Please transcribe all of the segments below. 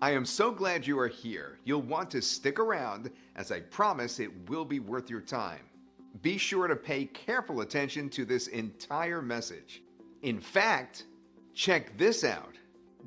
I am so glad you are here. You'll want to stick around, as I promise it will be worth your time. Be sure to pay careful attention to this entire message. In fact, check this out.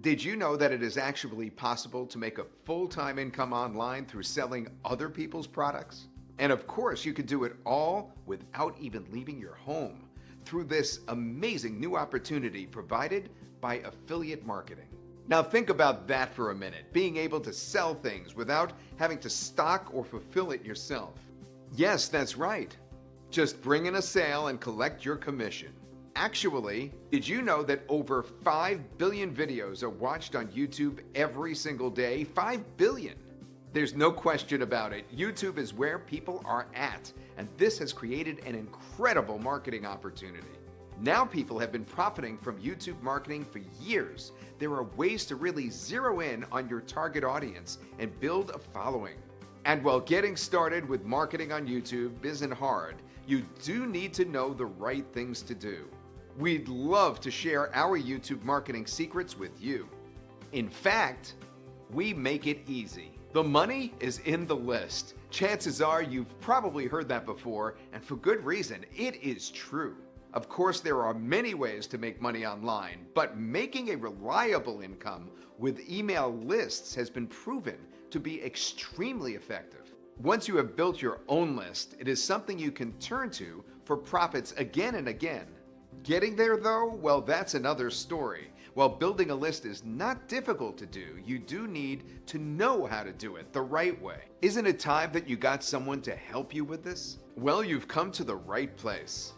Did you know that it is actually possible to make a full-time income online through selling other people's products? And of course, you could do it all without even leaving your home through this amazing new opportunity provided by affiliate marketing. Now think about that for a minute, being able to sell things without having to stock or fulfill it yourself. Yes, that's right. Just bring in a sale and collect your commission. Actually, did you know that over 5 billion videos are watched on YouTube every single day? 5 billion! There's no question about it. YouTube is where people are at, and this has created an incredible marketing opportunity. Now people have been profiting from YouTube marketing for years. There are ways to really zero in on your target audience and build a following. And while getting started with marketing on YouTube isn't hard, you do need to know the right things to do. We'd love to share our YouTube marketing secrets with you. In fact, we make it easy. The money is in the list. Chances are you've probably heard that before, and for good reason. It is true. Of course, there are many ways to make money online, but making a reliable income with email lists has been proven to be extremely effective. Once you have built your own list, it is something you can turn to for profits again and again. Getting there though, well, that's another story. While building a list is not difficult to do, you do need to know how to do it the right way. Isn't it time that you got someone to help you with this? Well, you've come to the right place.